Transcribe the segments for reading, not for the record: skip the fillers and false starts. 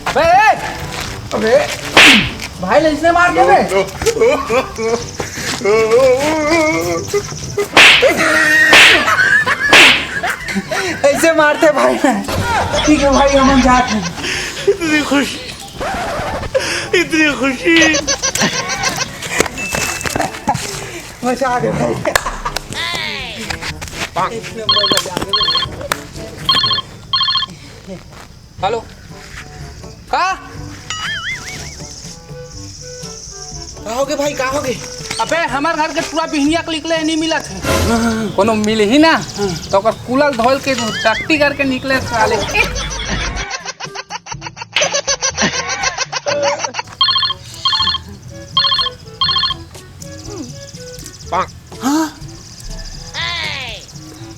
अबे अबे भाई इसने मार के बे। ऐसे मारते भाई ना। ठीक है भाई हम जाते हैं। इतनी खुशी मजा आ गया भाई। हेलो कहाँ होगे भाई कहाँ होगे? अबे हमार घर के पूरा बिहनिया के निकले नहीं मिला थे। कोनो मिले ही ना तो ओकर कुलल धोल के टट्टी करके निकले साले।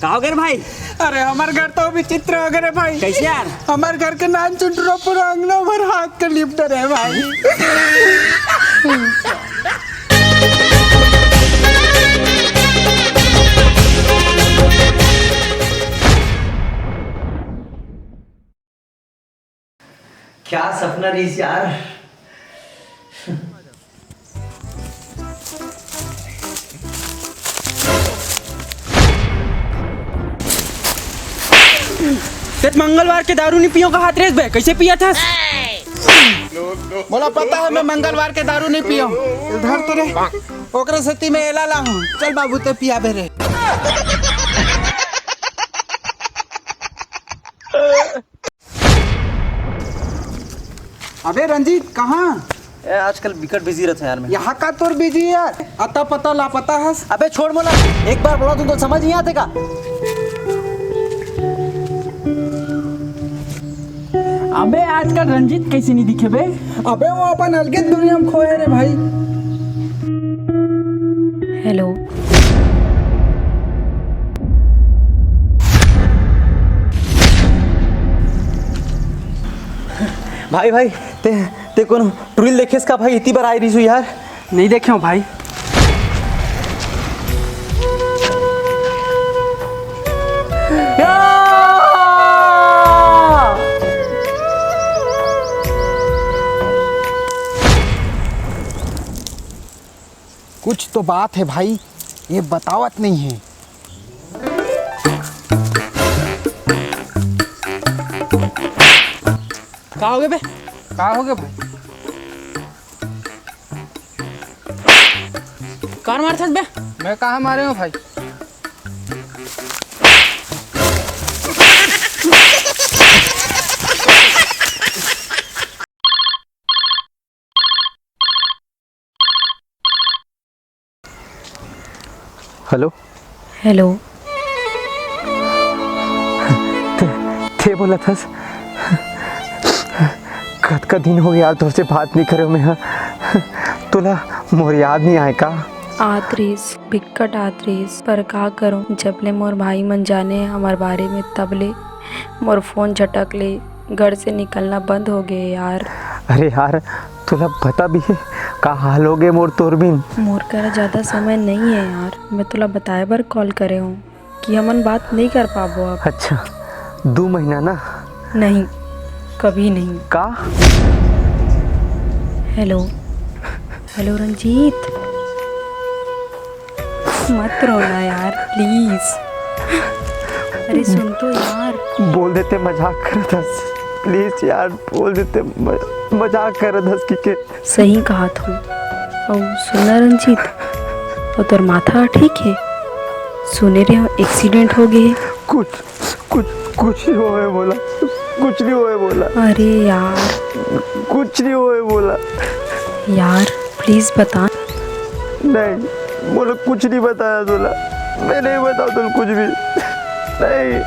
कहाँ गए भाई? अरे हमार घर तो विचित्र हो गए भाई। कैसे यार? हमार घर के नान चुटरो पूरा अंगना भर हाथ के लिपटर है भाई। क्या सपना रही यार। मंगलवार के दारू नहीं पियो का हाथ रेस बे कैसे पिया था? बोला पता है मैं मंगलवार के दारू नहीं पियो। इधर तो रे ओकरे सती में एला ला हूँ। चल बाबू ते पिया बेरे। अबे रंजीत कहाँ? आजकल बिकट बिजी रहते हैं यार मैं। यहाँ का तोर बिजी यार। अता पता लापता है। अबे छोड़ बोला, एक बार बोला तुम तो समझ नहीं आते का। अबे आजकल रंजीत कैसे नहीं दिखे बे? अबे वो अपन अलगे दुनिया में खोए रे भाई। हेलो भाई भाई ते कौन ट्रिल देखे इसका भाई इतनी बार आई रही हूँ यार। नहीं देखे हो भाई। कुछ तो बात है भाई, ये बतावत नहीं है। कहाँ हो गए बे? कहाँ हो गए भाई? कार मार था बे? मैं कहाँ मारे हूँ भाई? हेलो हेलो थे बोला था कद का दिन हो गया यार तुझसे बात नहीं करे मैं। तुला मोर याद नहीं आए का? आतरीस बिकट आतरीस पर का करूं जबले मोर भाई मन जाने हमार बारे में तबले मोर फोन झटक ले घर से निकलना बंद हो गए यार। अरे यार तुला बता भी है का हाल हो गए मोर तोर बिन। मोर कर ज़्यादा समय नहीं है यार। मैं तुला बताए बार कॉल करे हूँ कि हमन बात नहीं कर पाबो अब। अच्छा 2 महीना ना? नहीं कभी नहीं। का? हेलो हेलो रंजीत मत रोना यार प्लीज। अरे सुन तो यार। बोल देते मजाक कर दस प्लीज यार, बोल देते मजाक कर दस के। सही कहा तू। और सुना रंजीत और तोर माथा ठीक है? सुने रहे हो एक्सीडेंट हो गए। कुछ नहीं हुआ बोला, कुछ नहीं हुआ बोला। अरे यार कुछ नहीं हुआ बोला यार प्लीज बता। नहीं बोलो कुछ नहीं बताया तुला, मैं नहीं बताऊँ तुम कुछ भी नहीं।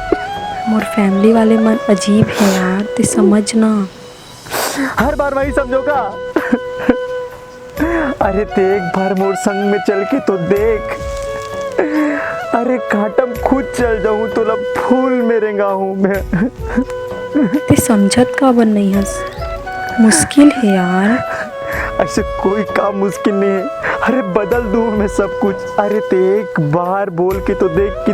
मोर फैमिली वाले मन अजीब है यार ते समझना। हर बार वही समझोगा। अरे ते एक बार मोर संग में चल के तो देख। अरे काटम खुद चल जाऊं तुला फूल मेरेगा हूँ मैं। ते समझत का बन नहीं हस। मुश्किल है यार। ऐसे कोई काम मुश्किल नहीं है। अरे बदल दूँ मैं सब कुछ। अरे ते एक बार बोल के तो देख कि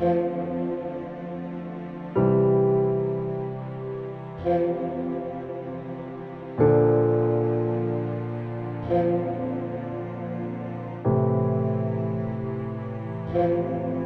Thank you.